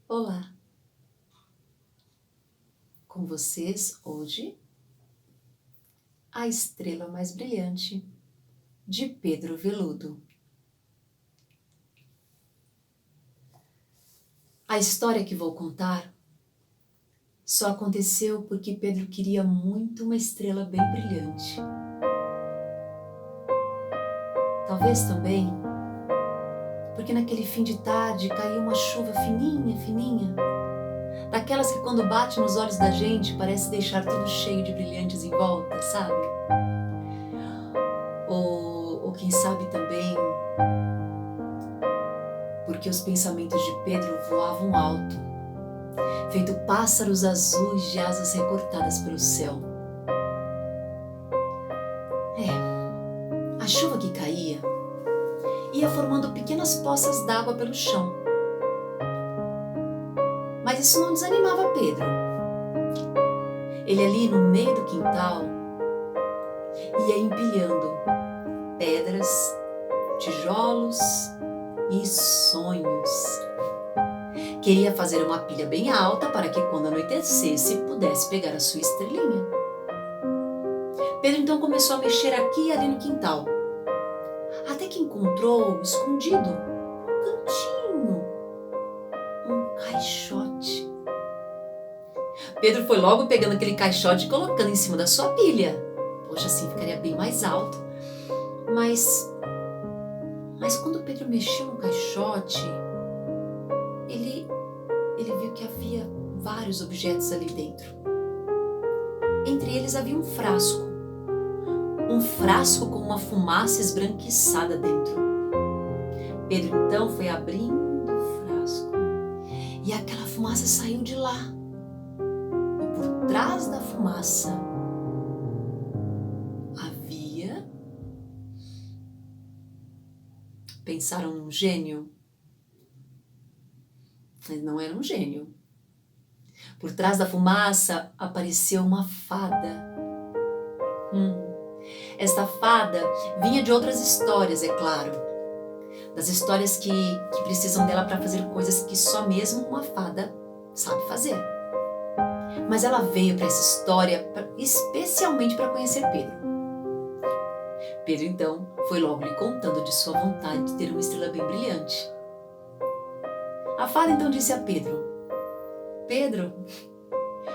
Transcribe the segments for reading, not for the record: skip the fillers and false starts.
Olá, com vocês hoje, A Estrela Mais Brilhante, de Pedro Veludo. A história que vou contar só aconteceu porque Pedro queria muito uma estrela bem brilhante. Talvez também porque naquele fim de tarde caiu uma chuva fininha, fininha, daquelas que quando bate nos olhos da gente parece deixar tudo cheio de brilhantes em volta, sabe? Ou quem sabe também porque os pensamentos de Pedro voavam alto, feito pássaros azuis de asas recortadas pelo céu. A chuva que caía ia formando pequenas poças d'água pelo chão. Mas isso não desanimava Pedro. Ele ali no meio do quintal ia empilhando pedras, tijolos e sonhos. Queria fazer uma pilha bem alta para que quando anoitecesse pudesse pegar a sua estrelinha. Pedro então começou a mexer aqui e ali no quintal, até que encontrou, escondido, num cantinho, um caixote. Pedro foi logo pegando aquele caixote e colocando em cima da sua pilha. Poxa, assim ficaria bem mais alto. Mas quando Pedro mexeu no caixote, ele viu que havia vários objetos ali dentro. Entre eles havia um frasco com uma fumaça esbranquiçada dentro. Pedro então foi abrindo o frasco e aquela fumaça saiu de lá. E por trás da fumaça havia... Pensaram num gênio? Mas não era um gênio. Por trás da fumaça apareceu uma fada. Esta fada vinha de outras histórias, é claro. Das histórias que precisam dela para fazer coisas que só mesmo uma fada sabe fazer. Mas ela veio para essa história especialmente para conhecer Pedro. Pedro então foi logo lhe contando de sua vontade de ter uma estrela bem brilhante. A fada então disse a Pedro: Pedro,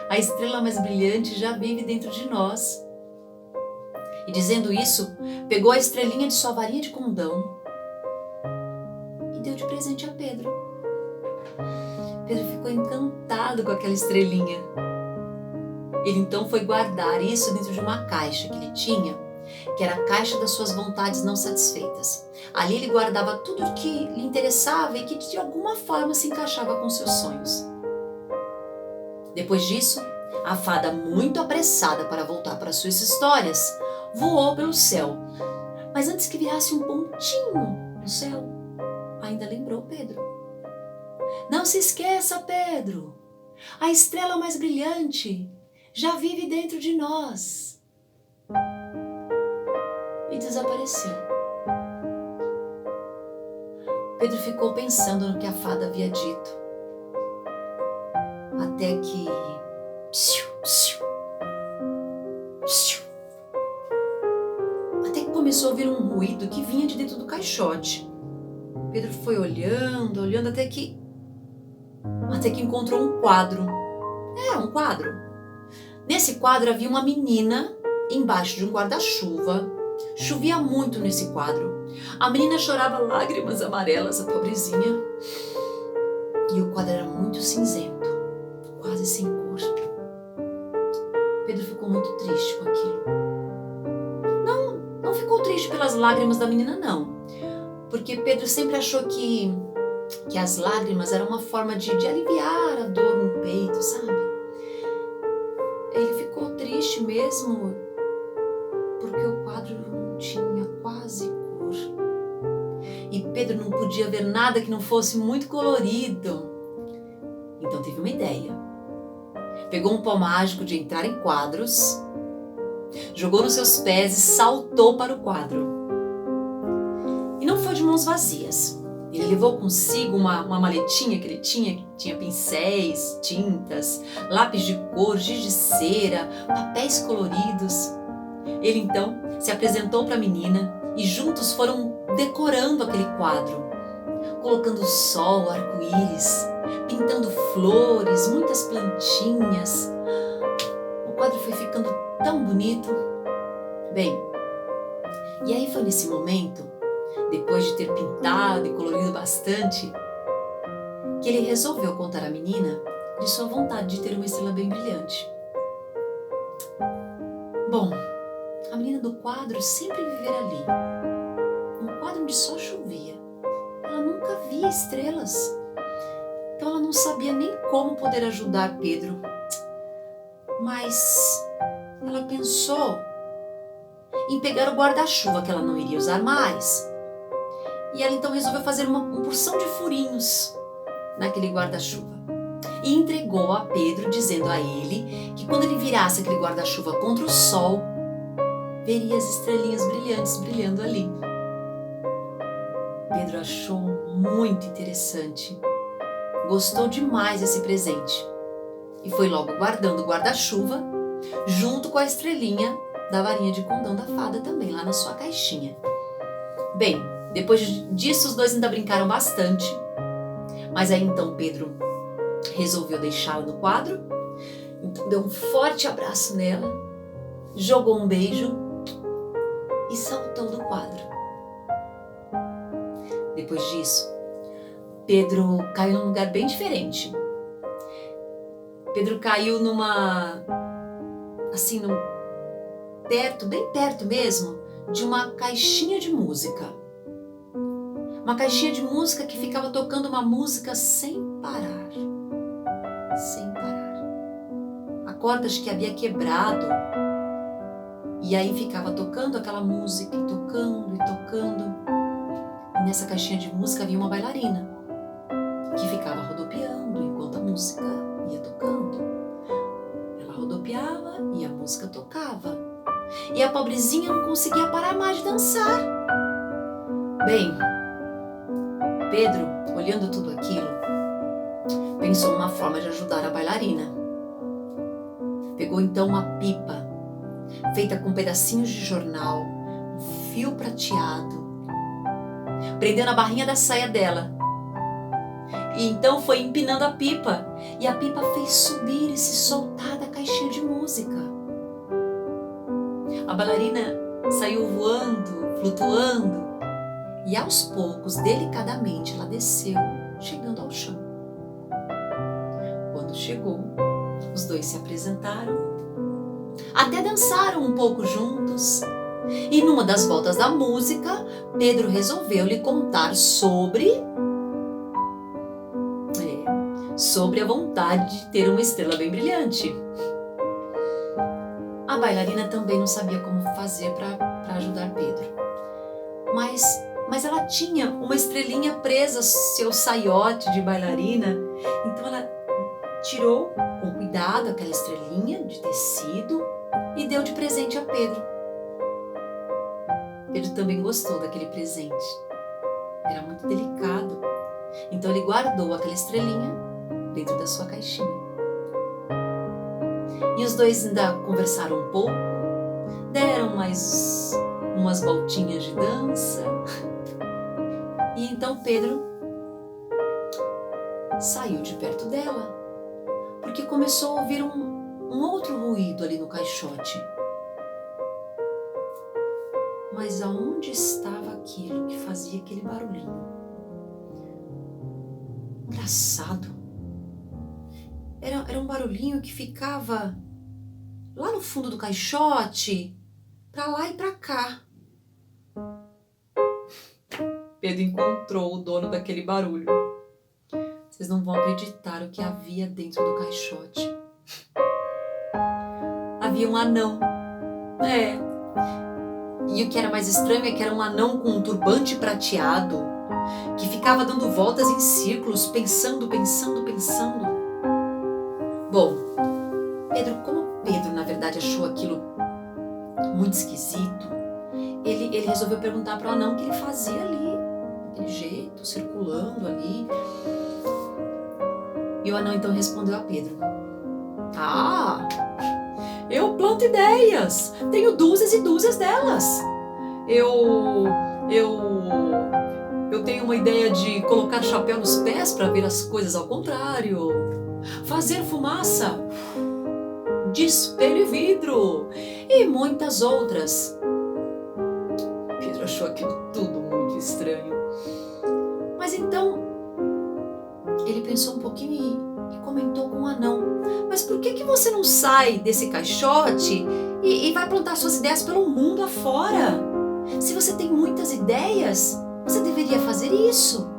a estrela mais brilhante já vive dentro de nós. E dizendo isso, pegou a estrelinha de sua varinha de condão e deu de presente a Pedro. Pedro ficou encantado com aquela estrelinha. Ele então foi guardar isso dentro de uma caixa que ele tinha, que era a caixa das suas vontades não satisfeitas. Ali ele guardava tudo o que lhe interessava e que de alguma forma se encaixava com seus sonhos. Depois disso, a fada, muito apressada para voltar para suas histórias, voou pelo céu. Mas antes que virasse um pontinho no céu, ainda lembrou Pedro. Não se esqueça, Pedro, a estrela mais brilhante já vive dentro de nós. E desapareceu. Pedro ficou pensando no que a fada havia dito. Até que... começou a ouvir um ruído que vinha de dentro do caixote. Pedro foi olhando até que encontrou um quadro. Um quadro. Nesse quadro havia uma menina embaixo de um guarda-chuva. Chovia muito nesse quadro. A menina chorava lágrimas amarelas, a pobrezinha. E o quadro era muito cinzento, quase sem cor. Pedro ficou muito triste com aquilo. Não ficou triste pelas lágrimas da menina, não. Porque Pedro sempre achou que as lágrimas eram uma forma de aliviar a dor no peito, sabe? Ele ficou triste mesmo porque o quadro não tinha quase cor. E Pedro não podia ver nada que não fosse muito colorido. Então teve uma ideia. Pegou um pó mágico de entrar em quadros, jogou nos seus pés e saltou para o quadro. E não foi de mãos vazias. Ele levou consigo uma maletinha que ele tinha, que tinha pincéis, tintas, lápis de cor, giz de cera, papéis coloridos. Ele então se apresentou para a menina e juntos foram decorando aquele quadro, colocando sol, arco-íris, pintando flores, muitas plantinhas. O quadro foi ficando tão bonito. Bem, e aí foi nesse momento, depois de ter pintado e colorido bastante, que ele resolveu contar à menina de sua vontade de ter uma estrela bem brilhante. Bom, a menina do quadro sempre vivera ali, um quadro onde só chovia. Ela nunca via estrelas, então ela não sabia nem como poder ajudar Pedro. Mas ela pensou em pegar o guarda-chuva que ela não iria usar mais. E ela então resolveu fazer uma porção de furinhos naquele guarda-chuva. E entregou a Pedro, dizendo a ele que quando ele virasse aquele guarda-chuva contra o sol, veria as estrelinhas brilhantes brilhando ali. Pedro achou muito interessante. Gostou demais desse presente. E foi logo guardando o guarda-chuva, junto com a estrelinha da varinha de condão da fada também, lá na sua caixinha. Bem, depois disso os dois ainda brincaram bastante, mas aí então Pedro resolveu deixá-la no quadro, então deu um forte abraço nela, jogou um beijo e saltou do quadro. Depois disso, Pedro caiu num lugar bem diferente. Pedro caiu bem perto mesmo, de uma caixinha de música. Uma caixinha de música que ficava tocando uma música sem parar. Sem parar. A corda que havia quebrado. E aí ficava tocando aquela música, e tocando, e tocando. E nessa caixinha de música havia uma bailarina, que ficava rodopiando enquanto a música ia tocando. Ela rodopiava e a música tocava. E a pobrezinha não conseguia parar mais de dançar. Bem, Pedro, olhando tudo aquilo, pensou numa forma de ajudar a bailarina. Pegou então uma pipa, feita com pedacinhos de jornal, um fio prateado, prendeu na barrinha da saia dela. E então foi empinando a pipa, e a pipa fez subir e se soltar da caixinha de música. A bailarina saiu voando, flutuando, e aos poucos, delicadamente, ela desceu, chegando ao chão. Quando chegou, os dois se apresentaram, até dançaram um pouco juntos, e numa das voltas da música, Pedro resolveu lhe contar sobre a vontade de ter uma estrela bem brilhante. A bailarina também não sabia como fazer para ajudar Pedro, mas ela tinha uma estrelinha presa ao seu saiote de bailarina, então ela tirou com cuidado aquela estrelinha de tecido e deu de presente a Pedro. Pedro também gostou daquele presente, era muito delicado, então ele guardou aquela estrelinha dentro da sua caixinha. E os dois ainda conversaram um pouco, deram mais umas voltinhas de dança. E então Pedro saiu de perto dela, porque começou a ouvir um outro ruído ali no caixote. Mas aonde estava aquilo que fazia aquele barulhinho? Engraçado. Era um barulhinho que ficava lá no fundo do caixote, pra lá e pra cá. Pedro encontrou o dono daquele barulho. Vocês não vão acreditar o que havia dentro do caixote. Havia um anão. E o que era mais estranho é que era um anão com um turbante prateado, que ficava dando voltas em círculos, pensando. Bom, como Pedro na verdade achou aquilo muito esquisito, ele resolveu perguntar para o anão o que ele fazia ali, daquele jeito, circulando ali. E o anão então respondeu a Pedro: Ah, eu planto ideias, tenho dúzias e dúzias delas. Eu tenho uma ideia de colocar chapéu nos pés para ver as coisas ao contrário, fazer fumaça de espelho e vidro e muitas outras. Pedro achou aquilo tudo muito estranho. Mas então ele pensou um pouquinho e comentou com o anão: Mas por que você não sai desse caixote e vai plantar suas ideias pelo mundo afora? Se você tem muitas ideias, você deveria fazer isso.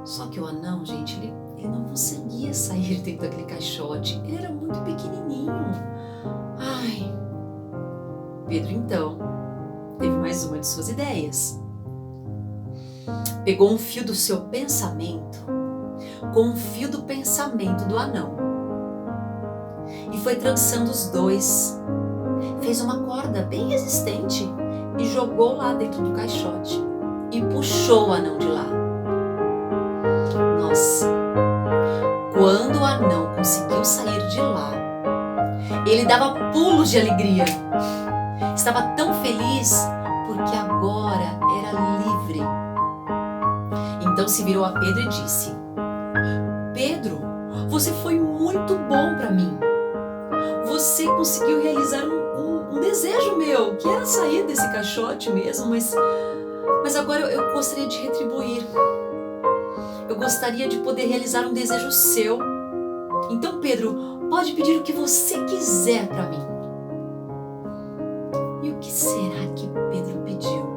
Só que o anão, gente, ele não conseguia sair dentro daquele caixote. Ele era muito pequenininho. Ai. Pedro, então, teve mais uma de suas ideias. Pegou um fio do seu pensamento com um fio do pensamento do anão e foi trançando os dois. Fez uma corda bem resistente e jogou lá dentro do caixote e puxou o anão de lá. Nossa, quando o anão conseguiu sair de lá, ele dava pulos de alegria. Estava tão feliz porque agora era livre. Então se virou a Pedro e disse: Pedro, você foi muito bom para mim. Você conseguiu realizar um desejo meu, que era sair desse caixote mesmo, mas agora eu gostaria de retribuir. Eu gostaria de poder realizar um desejo seu. Então, Pedro, pode pedir o que você quiser para mim. E o que será que Pedro pediu?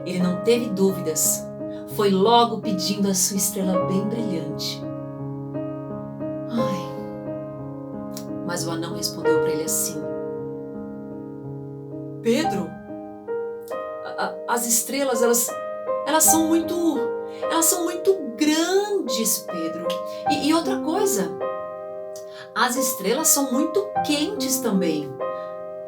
Ele não teve dúvidas. Foi logo pedindo a sua estrela bem brilhante. Mas o anão respondeu para ele assim: Pedro, as estrelas, elas são muito grandes, Pedro. E outra coisa, as estrelas são muito quentes também.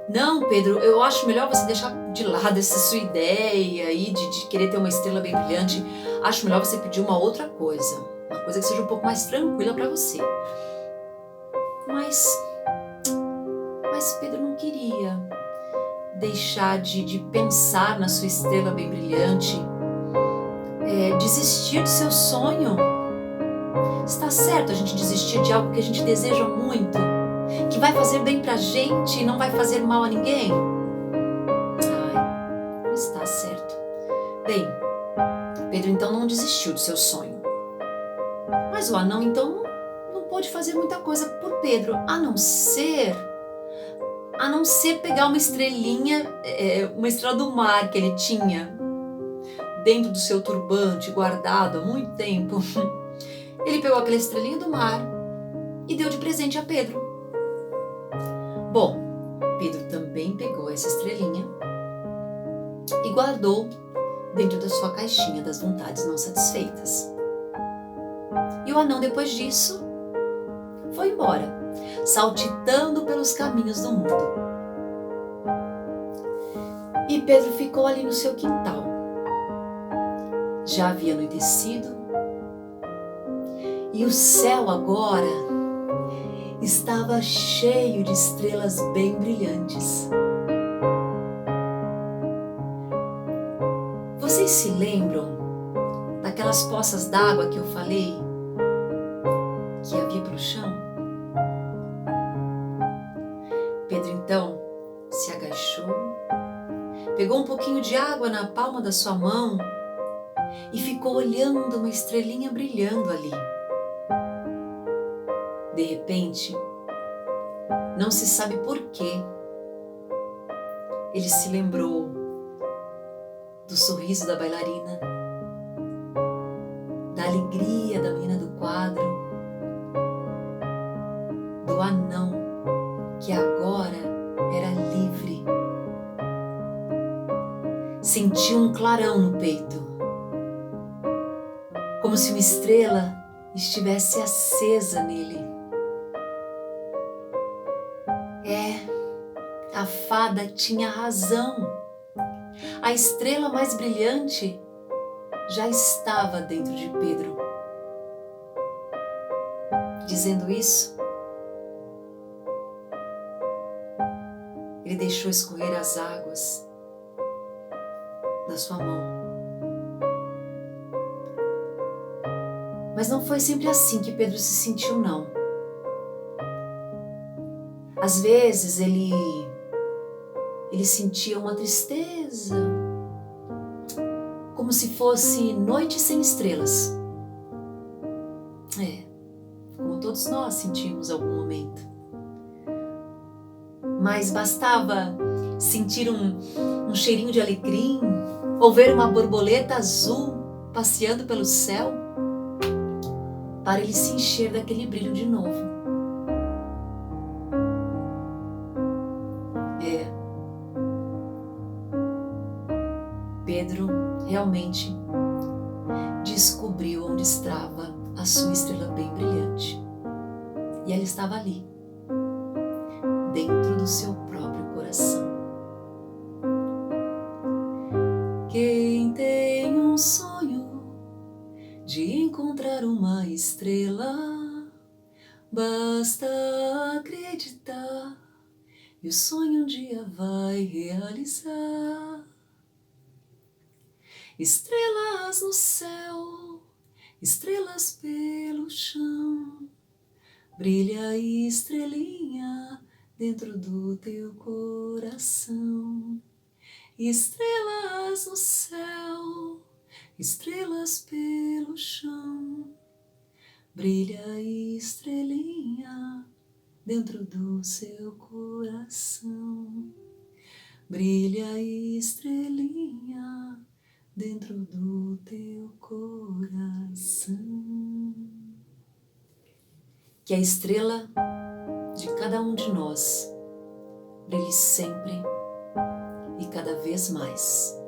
Não, Pedro, eu acho melhor você deixar de lado essa sua ideia aí de querer ter uma estrela bem brilhante. Acho melhor você pedir uma outra coisa. Uma coisa que seja um pouco mais tranquila para você. Mas Pedro não queria deixar de pensar na sua estrela bem brilhante, desistir do seu sonho. Está certo a gente desistir de algo que a gente deseja muito, que vai fazer bem pra gente e não vai fazer mal a ninguém? Não está certo. Bem, Pedro então não desistiu do seu sonho. Mas o anão então não pôde fazer muita coisa por Pedro, a não ser pegar uma estrelinha, uma estrela do mar que ele tinha dentro do seu turbante, guardado há muito tempo. Ele pegou aquela estrelinha do mar e deu de presente a Pedro. Bom, Pedro também pegou essa estrelinha e guardou dentro da sua caixinha das vontades não satisfeitas. E o anão, depois disso, foi embora, saltitando pelos caminhos do mundo. E Pedro ficou ali no seu quintal. Já havia anoitecido e o céu agora estava cheio de estrelas bem brilhantes. Vocês se lembram daquelas poças d'água que eu falei que havia pelo chão? Pedro então se agachou, pegou um pouquinho de água na palma da sua mão e ficou olhando uma estrelinha brilhando ali. De repente, não se sabe por quê, ele se lembrou do sorriso da bailarina, da alegria da menina do quadro, do anão que agora era livre. Sentiu um clarão no peito, como se uma estrela estivesse acesa nele. A fada tinha razão. A estrela mais brilhante já estava dentro de Pedro. Dizendo isso, ele deixou escorrer as águas da sua mão. Mas não foi sempre assim que Pedro se sentiu, não. Às vezes ele sentia uma tristeza, como se fosse noite sem estrelas. Como todos nós sentimos em algum momento. Mas bastava sentir um cheirinho de alecrim, ou ver uma borboleta azul passeando pelo céu, para ele se encher daquele brilho de novo. Pedro realmente descobriu onde estava a sua estrela bem brilhante. E ela estava ali, dentro do seu próprio coração. Quem tem um sonho de encontrar uma estrela, basta acreditar e o sonho um dia vai realizar. Estrelas no céu, estrelas pelo chão, brilha estrelinha dentro do teu coração. Estrelas no céu, estrelas pelo chão, brilha estrelinha dentro do seu coração. Brilha estrelinha dentro do teu coração. Que a estrela de cada um de nós brilhe sempre e cada vez mais.